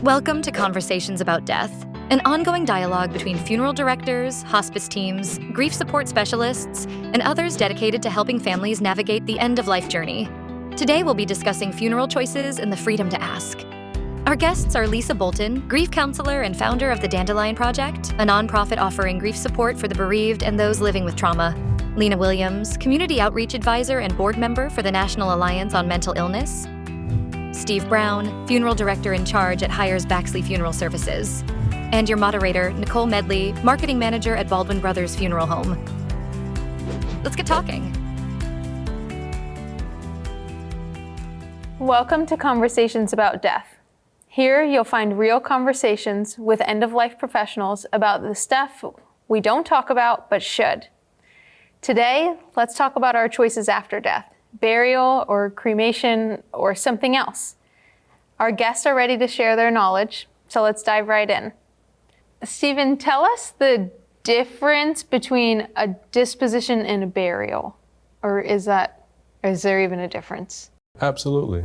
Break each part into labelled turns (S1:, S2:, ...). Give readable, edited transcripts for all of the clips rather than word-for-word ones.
S1: Welcome to Conversations About Death, an ongoing dialogue between funeral directors, hospice teams, grief support specialists, and others dedicated to helping families navigate the end-of-life journey. Today we'll be discussing funeral choices and the freedom to ask. Our guests are Lisa Bolton, grief counselor and founder of the Dandelion Project, a nonprofit offering grief support for the bereaved and those living with trauma. Lena Williams, community outreach advisor and board member for the National Alliance on Mental Illness. Steve Brown, funeral director in charge at Hires Baxley Funeral Services. And your moderator, Nicole Medley, marketing manager at Baldwin Brothers Funeral Home. Let's get talking.
S2: Welcome to Conversations About Death. Here you'll find real conversations with end-of-life professionals about the stuff we don't talk about but should. Today, let's talk about our choices after death, burial or cremation or something else. Our guests are ready to share their knowledge, so let's dive right in. Stephen, tell us the difference between a disposition and a burial, or is there even a difference?
S3: Absolutely.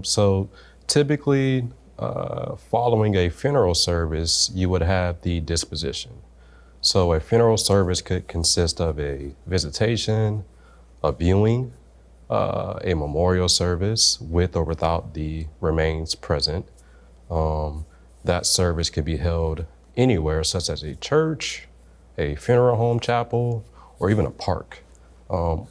S3: So typically, following a funeral service, you would have the disposition. So a funeral service could consist of a visitation, a viewing, a memorial service with or without the remains present. That service could be held anywhere, such as a church, a funeral home chapel, or even a park.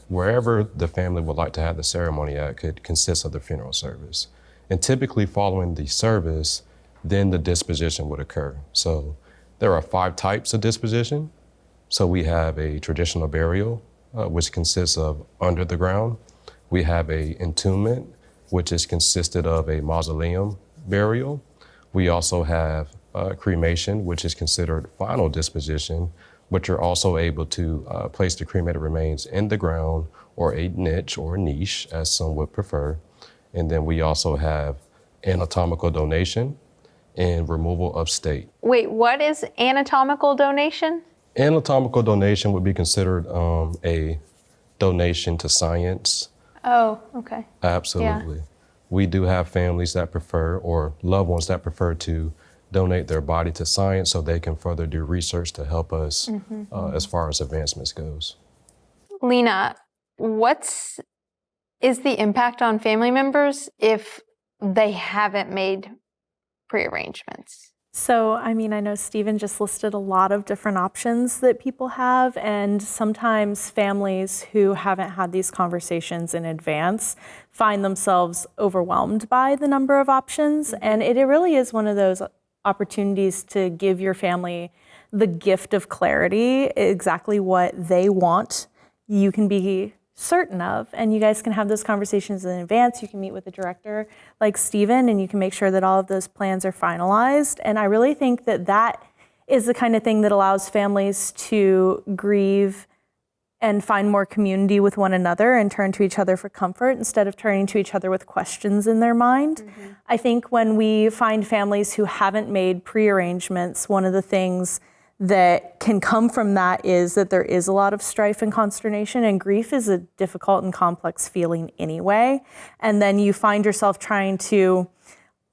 S3: Wherever the family would like to have the ceremony at could consist of the funeral service. And typically following the service, then the disposition would occur. So there are 5 types of disposition. So we have a traditional burial, which consists of under the ground. We have a entombment, which is consisted of a mausoleum burial. We also have cremation, which is considered final disposition, but you're also able to place the cremated remains in the ground or a niche or niche, as some would prefer. And then we also have anatomical donation and removal of state.
S2: Wait, what is anatomical donation?
S3: Anatomical donation would be considered a donation to science.
S2: Oh, okay.
S3: Absolutely.
S2: Yeah.
S3: We do have families that prefer, or loved ones that prefer, to donate their body to science so they can further do research to help us as far as advancements goes.
S2: Lena, is the impact on family members if they haven't made prearrangements?
S4: So, I know Stephen just listed a lot of different options that people have, and sometimes families who haven't had these conversations in advance find themselves overwhelmed by the number of options, and it really is one of those opportunities to give your family the gift of clarity, exactly what they want. You can be certain of, and you guys can have those conversations in advance. You can meet with a director like Stephen, and you can make sure that all of those plans are finalized. And I really think that that is the kind of thing that allows families to grieve and find more community with one another and turn to each other for comfort instead of turning to each other with questions in their mind. I think when we find families who haven't made prearrangements, one of the things that can come from that is that there is a lot of strife and consternation, and grief is a difficult and complex feeling anyway. And then you find yourself trying to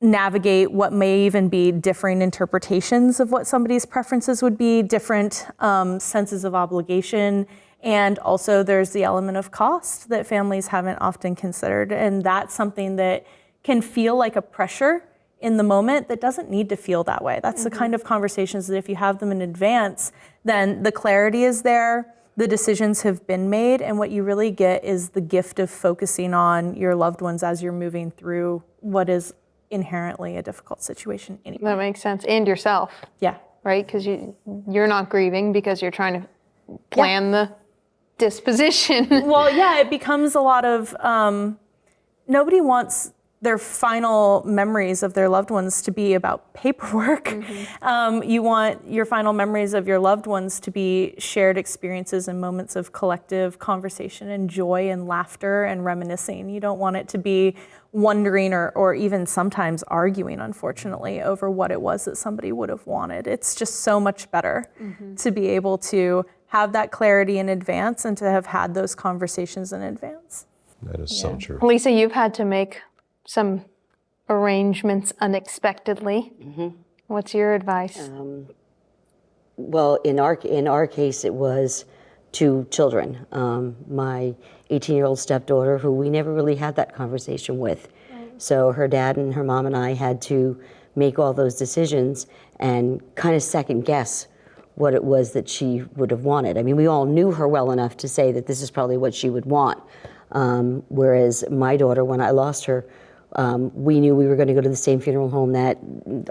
S4: navigate what may even be differing interpretations of what somebody's preferences would be, different senses of obligation, and also there's the element of cost that families haven't often considered. And that's something that can feel like a pressure in the moment that doesn't need to feel that way. That's the kind of conversations that if you have them in advance, then the clarity is there, the decisions have been made, and what you really get is the gift of focusing on your loved ones as you're moving through what is inherently a difficult situation anyway.
S2: That makes sense. And yourself.
S4: Yeah.
S2: Right? Because you're not grieving because you're trying to plan the disposition.
S4: Well, yeah, it becomes a lot of, nobody wants their final memories of their loved ones to be about paperwork. You want your final memories of your loved ones to be shared experiences and moments of collective conversation and joy and laughter and reminiscing. You don't want it to be wondering or even sometimes arguing, unfortunately, over what it was that somebody would have wanted. It's just so much better to be able to have that clarity in advance and to have had those conversations in advance.
S3: That is so true.
S2: Lisa, you've had to make some arrangements unexpectedly. What's your advice?
S5: Well, in our case, it was 2 children. My 18-year-old stepdaughter, who we never really had that conversation with. So her dad and her mom and I had to make all those decisions and kind of second guess what it was that she would have wanted. I mean, we all knew her well enough to say that this is probably what she would want. Whereas my daughter, when I lost her, we knew we were going to go to the same funeral home that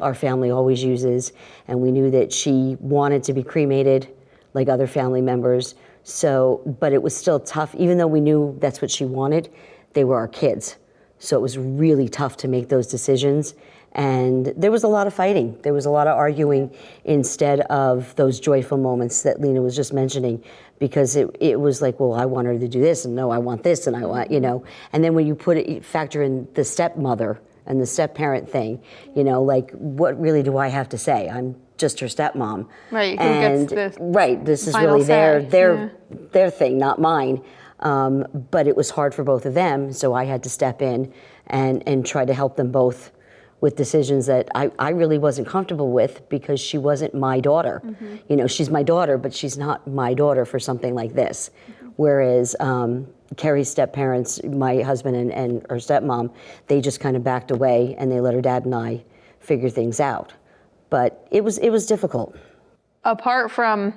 S5: our family always uses, and we knew that she wanted to be cremated like other family members. So, but it was still tough, even though we knew that's what she wanted, they were our kids. So it was really tough to make those decisions. And there was a lot of fighting. There was a lot of arguing instead of those joyful moments that Lena was just mentioning, because it was like, well, I want her to do this, and no, I want this, and I want, And then when you factor in the stepmother and the step-parent thing, like, what really do I have to say? I'm just her stepmom.
S2: Right, who gets the
S5: right, this is
S2: final
S5: really
S2: say.
S5: their thing, not mine. But it was hard for both of them, so I had to step in and try to help them both with decisions that I really wasn't comfortable with, because she wasn't my daughter. She's my daughter, but she's not my daughter for something like this. Whereas Carrie's step-parents, my husband and her stepmom, they just kind of backed away and they let her dad and I figure things out. But it was difficult.
S2: Apart from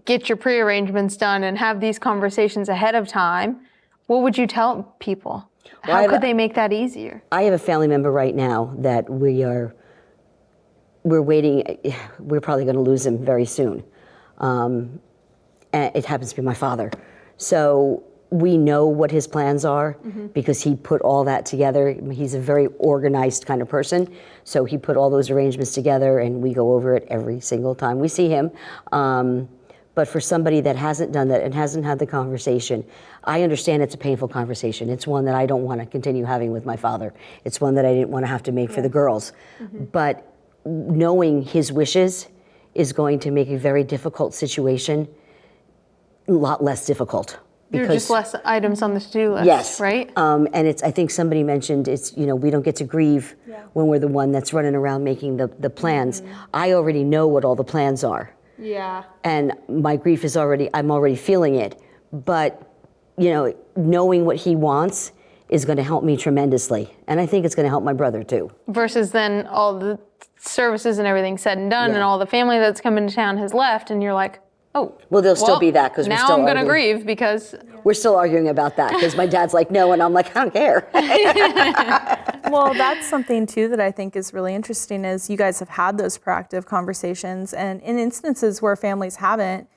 S2: get your pre-arrangements done and have these conversations ahead of time, what would you tell people? How could they make that easier? I
S5: have a family member right now that we're waiting. We're probably going to lose him very soon. And it happens to be my father. So we know what his plans are because he put all that together. He's a very organized kind of person. So he put all those arrangements together, and we go over it every single time we see him. But for somebody that hasn't done that and hasn't had the conversation, I understand it's a painful conversation. It's one that I don't want to continue having with my father. It's one that I didn't want to have to make for the girls. But knowing his wishes is going to make a very difficult situation a lot less difficult.
S2: There are just less items on the to-do list,
S5: yes.
S2: Right?
S5: And I think somebody mentioned we don't get to grieve when we're the one that's running around making the plans. I already know what all the plans are.
S2: Yeah.
S5: And my grief is I'm already feeling it. But, knowing what he wants is going to help me tremendously. And I think it's going to help my brother too.
S2: Versus then all the services and everything said and done and all the family that's come into town has left, and you're like, oh.
S5: Well, there'll still be that, because we're still
S2: now I'm going to grieve because.
S5: We're still arguing about that because my dad's like, no, and I'm like, I don't care.
S4: Well, that's something too that I think is really interesting, is you guys have had those proactive conversations, and in instances where families haven't,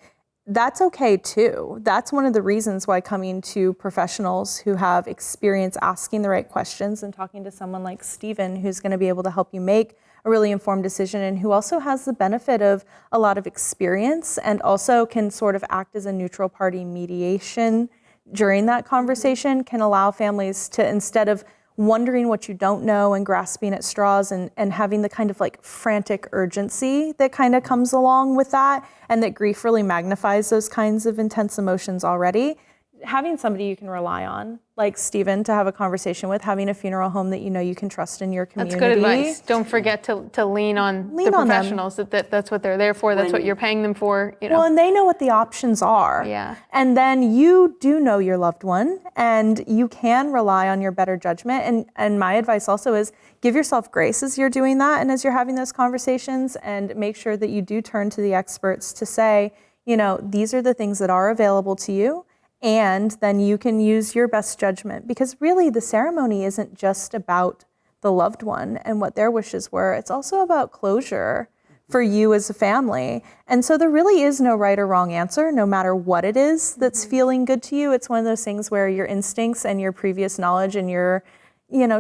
S4: that's okay too. That's one of the reasons why coming to professionals who have experience asking the right questions and talking to someone like Stephen, who's going to be able to help you make a really informed decision, and who also has the benefit of a lot of experience and also can sort of act as a neutral party mediation during that conversation, can allow families to, instead of wondering what you don't know and grasping at straws and having the kind of like frantic urgency that kind of comes along with that, and that grief really magnifies those kinds of intense emotions already. Having somebody you can rely on, like Stephen, to have a conversation with, having a funeral home that you can trust in your community.
S2: That's good advice. Don't forget to lean on the professionals. That's what they're there for. That's what you're paying them for.
S4: Well, and they know what the options are.
S2: Yeah.
S4: And then you do know your loved one, and you can rely on your better judgment. And my advice also is give yourself grace as you're doing that and as you're having those conversations, and make sure that you do turn to the experts to say, these are the things that are available to you. And then you can use your best judgment, because really the ceremony isn't just about the loved one and what their wishes were. It's also about closure for you as a family. And so there really is no right or wrong answer, no matter what it is that's feeling good to you. It's one of those things where your instincts and your previous knowledge and your,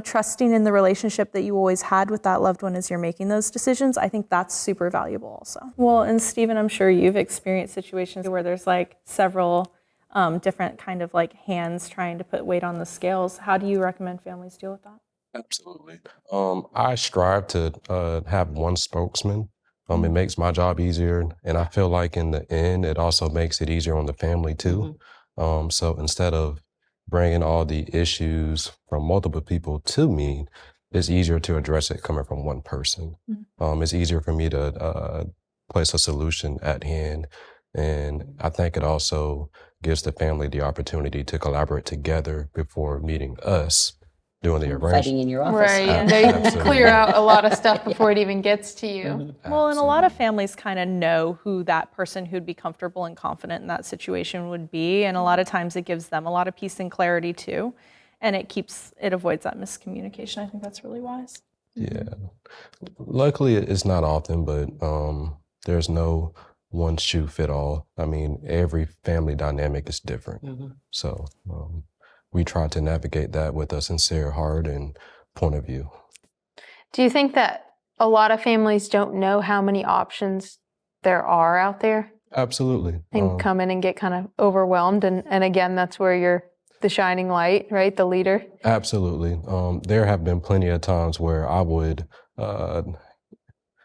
S4: trusting in the relationship that you always had with that loved one as you're making those decisions, I think that's super valuable also. Well, and Stephen, I'm sure you've experienced situations where there's like several different kind of like hands trying to put weight on the scales. How do you recommend families deal with that?
S3: Absolutely. I strive to have one spokesman. It makes my job easier, and I feel like in the end, it also makes it easier on the family too. So instead of bringing all the issues from multiple people to me, it's easier to address it coming from one person. It's easier for me to place a solution at hand. And I think it also gives the family the opportunity to collaborate together before meeting us doing the arrangement.
S5: Fighting in your office.
S2: Right, they
S3: Absolutely.
S2: clear out a lot of stuff before it even gets to you.
S4: Well, and a lot of families kind of know who that person who'd be comfortable and confident in that situation would be. And a lot of times it gives them a lot of peace and clarity too. And it avoids that miscommunication. I think that's really wise.
S3: Yeah. Luckily, it's not often, but there's no one shoe fit all. I mean, every family dynamic is different. So we try to navigate that with a sincere heart and point of view.
S2: Do you think that a lot of families don't know how many options there are out there
S3: Absolutely.
S2: and come in and get kind of overwhelmed? And again, that's where you're the shining light, right? The leader.
S3: Absolutely. There have been plenty of times where I would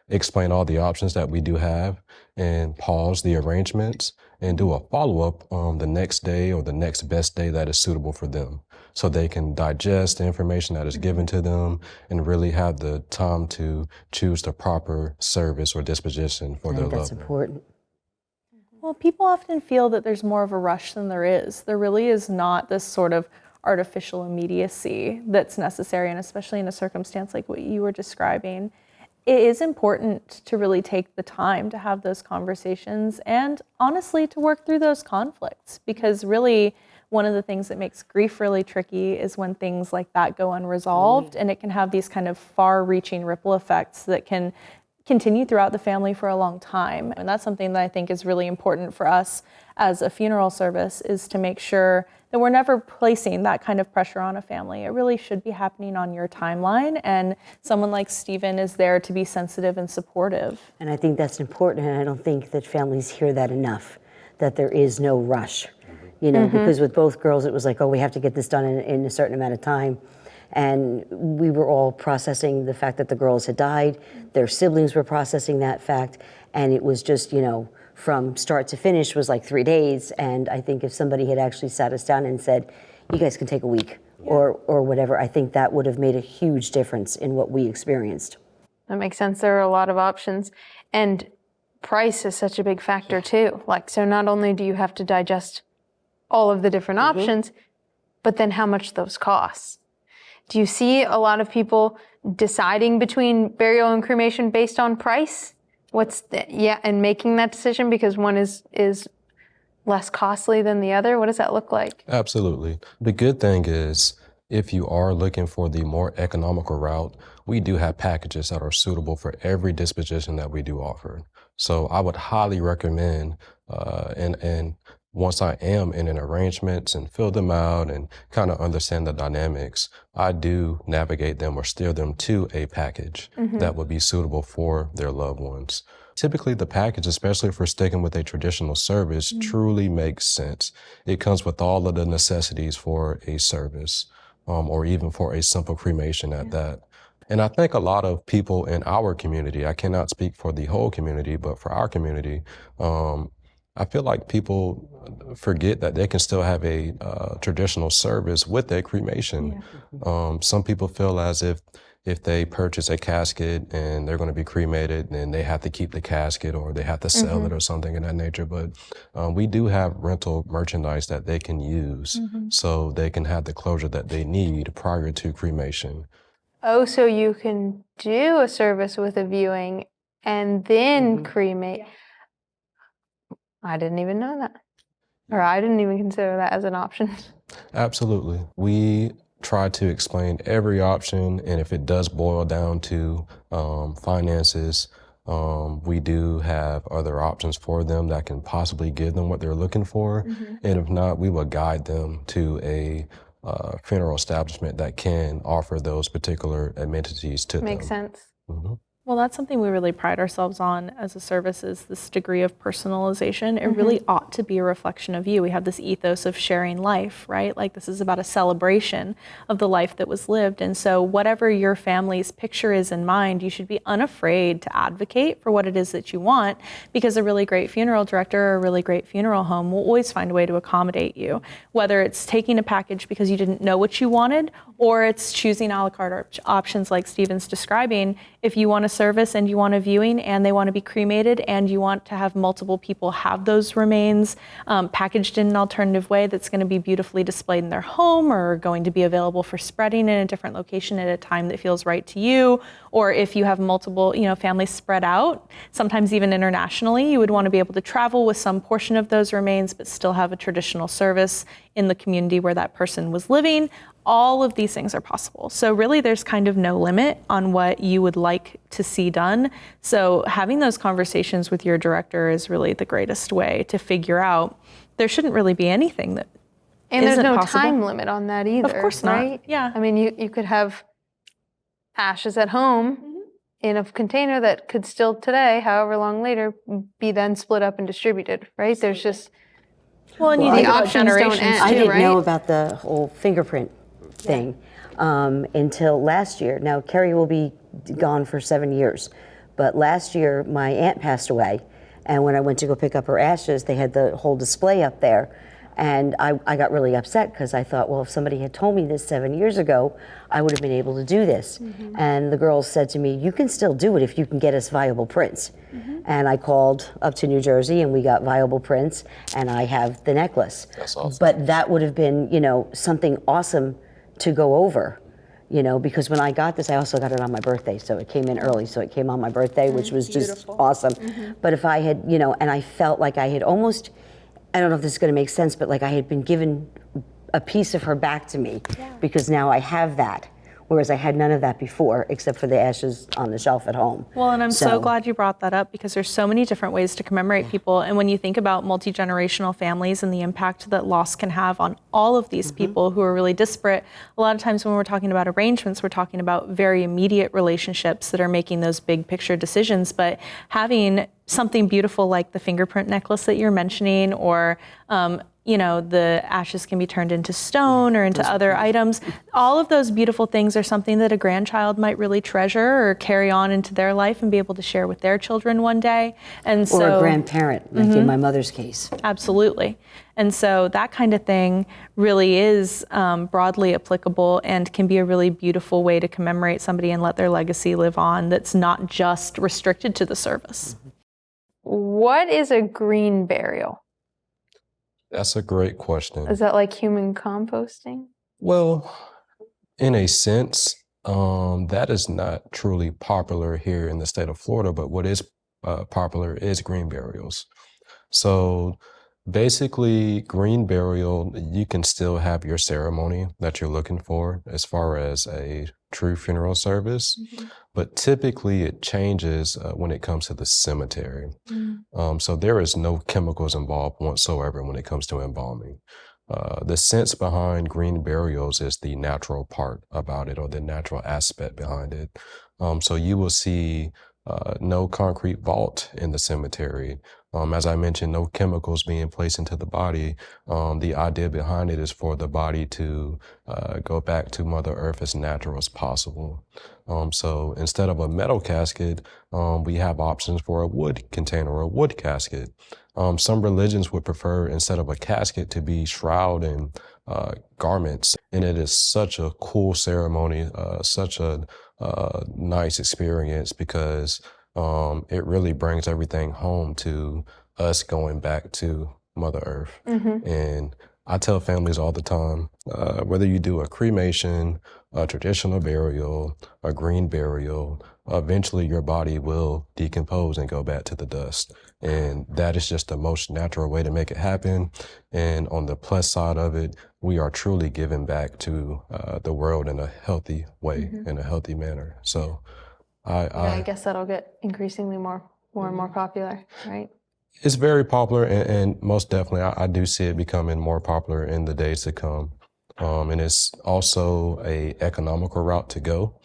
S3: explain all the options that we do have and pause the arrangements and do a follow-up on the next day or the next best day that is suitable for them, so they can digest the information that is given to them and really have the time to choose the proper service or disposition for
S5: I
S3: their
S5: think that's
S3: loved one.
S5: important.
S4: Well, people often feel that there's more of a rush than there is. There really is not this sort of artificial immediacy that's necessary, and especially in a circumstance like what you were describing. It is important to really take the time to have those conversations and honestly to work through those conflicts, because really one of the things that makes grief really tricky is when things like that go unresolved, and it can have these kind of far-reaching ripple effects that can continue throughout the family for a long time. And that's something that I think is really important for us as a funeral service, is to make sure that we're never placing that kind of pressure on a family. It really should be happening on your timeline, and someone like Stephen is there to be sensitive and supportive.
S5: And I think that's important, and I don't think that families hear that enough, that there is no rush. You know, because with both girls, it was like, oh, we have to get this done in a certain amount of time. And we were all processing the fact that the girls had died. Their siblings were processing that fact. And it was just, you know, from start to finish was like 3 days. And I think if somebody had actually sat us down and said, you guys can take a week or whatever, I think that would have made a huge difference in what we experienced.
S2: That makes sense. There are a lot of options. And price is such a big factor too. Like, so not only do you have to digest all of the different options, but then how much those cost. Do you see a lot of people deciding between burial and cremation based on price? And making that decision because one is less costly than the other? What does that look like?
S3: Absolutely. The good thing is, if you are looking for the more economical route, we do have packages that are suitable for every disposition that we do offer. So I would highly recommend, and once I am in an arrangements and fill them out and kind of understand the dynamics, I do navigate them or steer them to a package that would be suitable for their loved ones. Typically, the package, especially if we're sticking with a traditional service, truly makes sense. It comes with all of the necessities for a service, or even for a simple cremation at that. And I think a lot of people in our community, I cannot speak for the whole community, but for our community, I feel like people forget that they can still have a traditional service with a cremation. Some people feel as if they purchase a casket and they're going to be cremated, then they have to keep the casket or they have to sell it or something in that nature. But we do have rental merchandise that they can use so they can have the closure that they need prior to cremation.
S2: Oh, so you can do a service with a viewing and then cremate. I didn't even know that. Or I didn't even consider that as an option.
S3: Absolutely. We try to explain every option, and if it does boil down to finances, we do have other options for them that can possibly give them what they're looking for. And if not, we will guide them to a funeral establishment that can offer those particular amenities to them.
S2: Makes sense.
S4: Well, that's something we really pride ourselves on as a service, is this degree of personalization. It really ought to be a reflection of you. We have this ethos of sharing life, right? Like, this is about a celebration of the life that was lived. And so whatever your family's picture is in mind, you should be unafraid to advocate for what it is that you want, because a really great funeral director or a really great funeral home will always find a way to accommodate you, whether it's taking a package because you didn't know what you wanted, or it's choosing a la carte options like Steven's describing. If you want a service and you want a viewing and they want to be cremated and you want to have multiple people have those remains packaged in an alternative way that's going to be beautifully displayed in their home or going to be available for spreading in a different location at a time that feels right to you, or if you have multiple, families spread out, sometimes even internationally, you would want to be able to travel with some portion of those remains but still have a traditional service in the community where that person was living. All of these things are possible. So really there's kind of no limit on what you would like to see done. So having those conversations with your director is really the greatest way to figure out there shouldn't really be anything that
S2: And there's
S4: isn't
S2: no
S4: possible.
S2: time limit on that either.
S4: Of course not.
S2: Right?
S4: Yeah.
S2: I mean, you could have ashes at home in a container that could still today, however long later, be then split up and distributed, right? There's just,
S4: and you
S2: the
S4: think about
S2: options don't
S4: generations
S2: end.
S5: I
S2: too,
S5: didn't
S2: right?
S5: know about the whole fingerprint thing until last year. Now, Carrie will be gone for 7 years, but last year my aunt passed away, and when I went to go pick up her ashes, they had the whole display up there, and I got really upset because I thought, well, if somebody had told me this 7 years ago, I would have been able to do this. And the girls said to me, you can still do it if you can get us viable prints. And I called up to New Jersey and we got viable prints, and I have the necklace.
S3: That's awesome.
S5: But that would have been, something awesome to go over, because when I got this, I also got it on my birthday, so it came in early, so it came on my birthday, which was just awesome. But if I had, and I felt like I had almost, I don't know if this is going to make sense, but like I had been given a piece of her back to me, because now I have that. Whereas I had none of that before, except for the ashes on the shelf at home.
S4: Well, and I'm so glad you brought that up, because there's so many different ways to commemorate people. And when you think about multi-generational families and the impact that loss can have on all of these people who are really disparate, a lot of times when we're talking about arrangements, we're talking about very immediate relationships that are making those big picture decisions. But having something beautiful like the fingerprint necklace that you're mentioning, or the ashes can be turned into stone or into other items. All of those beautiful things are something that a grandchild might really treasure or carry on into their life and be able to share with their children one day. And
S5: Or a grandparent, like in my mother's case.
S4: Absolutely. And so that kind of thing really is broadly applicable and can be a really beautiful way to commemorate somebody and let their legacy live on that's not just restricted to the service.
S2: What is a green burial?
S3: That's a great question.
S2: Is that like human composting?
S3: Well, in a sense, that is not truly popular here in the state of Florida, but what is popular is green burials. So basically, green burial, you can still have your ceremony that you're looking for as far as a true funeral service, but typically it changes when it comes to the cemetery. So there is no chemicals involved whatsoever when it comes to embalming. The sense behind green burials is the natural part about it, or the natural aspect behind it. So you will see no concrete vault in the cemetery. As I mentioned, no chemicals being placed into the body. The idea behind it is for the body to go back to Mother Earth as natural as possible. So instead of a metal casket, we have options for a wood container or a wood casket. Some religions would prefer, instead of a casket, to be shroud and garments. And it is such a cool ceremony, such a nice experience, because it really brings everything home to us going back to Mother Earth. And I tell families all the time, whether you do a cremation, a traditional burial, a green burial, eventually your body will decompose and go back to the dust. And that is just the most natural way to make it happen. And on the plus side of it, we are truly giving back to the world in a healthy way, in a healthy manner. So
S2: I guess that'll get increasingly more and more popular, right?
S3: It's very popular, and most definitely I do see it becoming more popular in the days to come. And it's also a economical route to go.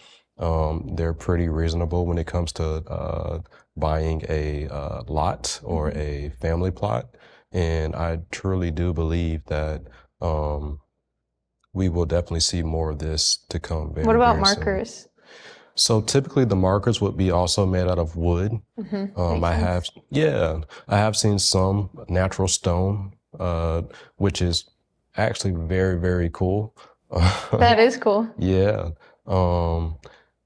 S3: They're pretty reasonable when it comes to buying a lot or a family plot. And I truly do believe that we will definitely see more of this to come very,
S2: What about
S3: very soon.
S2: markers?
S3: So typically the markers would be also made out of wood. I have seen some natural stone, which is actually very, very cool.
S2: That is cool.
S3: Yeah.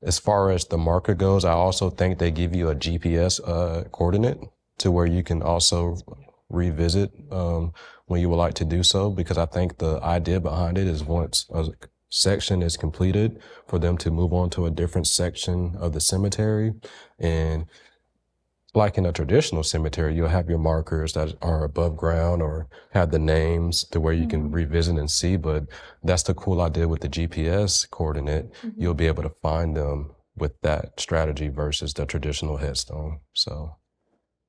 S3: As far as the marker goes, I also think they give you a GPS coordinate to where you can also revisit when you would like to do so, because I think the idea behind it is once a section is completed, for them to move on to a different section of the cemetery. And like in a traditional cemetery, you'll have your markers that are above ground or have the names to where you can revisit and see. But that's the cool idea with the GPS coordinate. You'll be able to find them with that strategy versus the traditional headstone. So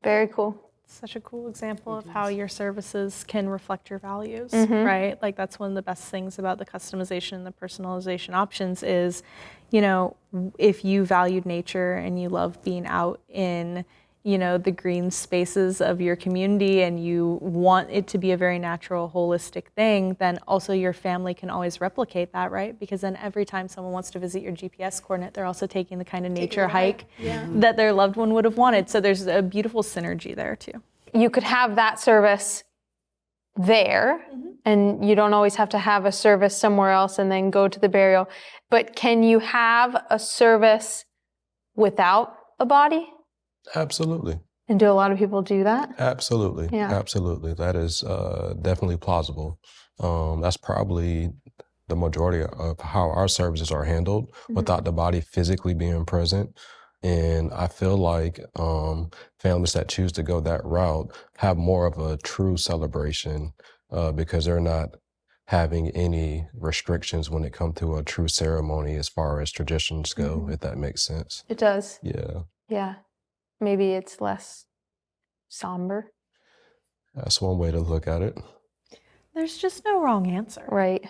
S2: Very cool.
S4: Such a cool example of how your services can reflect your values, right? Like that's one of the best things about the customization and the personalization options is, you know, if you valued nature and you love being out in, you know, the green spaces of your community and you want it to be a very natural, holistic thing, then also your family can always replicate that, right? Because then every time someone wants to visit your GPS coordinate, they're also taking the kind of nature hike that their loved one would have wanted. So there's a beautiful synergy there too.
S2: You could have that service there, and you don't always have to have a service somewhere else and then go to the burial. But can you have a service without a body?
S3: absolutely.
S2: And do a lot of people do that?
S3: Absolutely.
S2: Yeah.
S3: Absolutely. That is definitely plausible. That's probably the majority of how our services are handled without the body physically being present. And I feel like families that choose to go that route have more of a true celebration because they're not having any restrictions when it comes to a true ceremony as far as traditions go, if that makes sense.
S2: It does.
S3: Yeah,
S2: Yeah. Maybe it's less somber.
S3: that's one way to look at it.
S4: There's just no wrong answer.
S2: Right.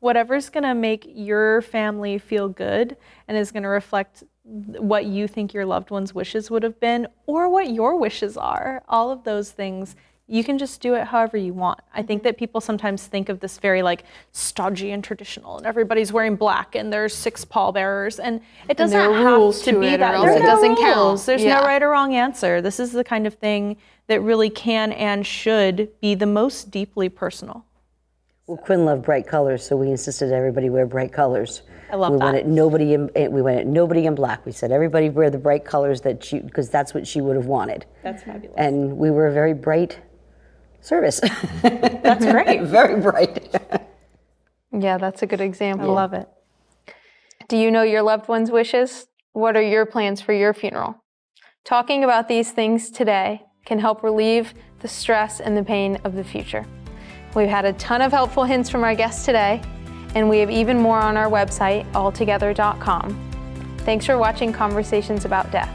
S4: Whatever's going to make your family feel good and is going to reflect what you think your loved one's wishes would have been or what your wishes are, all of those things, you can just do it however you want. I think that people sometimes think of this very like stodgy and traditional and everybody's wearing black and there's 6 pallbearers and it doesn't
S2: there are
S4: have
S2: rules
S4: to
S2: to
S4: be
S2: it or
S4: that.
S2: else
S4: There's
S2: it
S4: no
S2: doesn't count.
S4: rules. There's
S2: Yeah.
S4: no right or wrong answer. This is the kind of thing that really can and should be the most deeply personal.
S5: Well, Quinn loved bright colors, so we insisted everybody wear bright colors.
S4: I love
S5: we
S4: that.
S5: Wanted we wanted nobody in black. We said everybody wear the bright colors because that's what she would have wanted.
S4: That's fabulous.
S5: And we were a very bright service.
S4: That's great.
S5: Very bright.
S2: Yeah, that's a good example.
S4: I love it.
S2: Do you know your loved one's wishes? What are your plans for your funeral? Talking about these things today can help relieve the stress and the pain of the future. We've had a ton of helpful hints from our guests today, and we have even more on our website, alltogether.com. Thanks for watching Conversations About Death.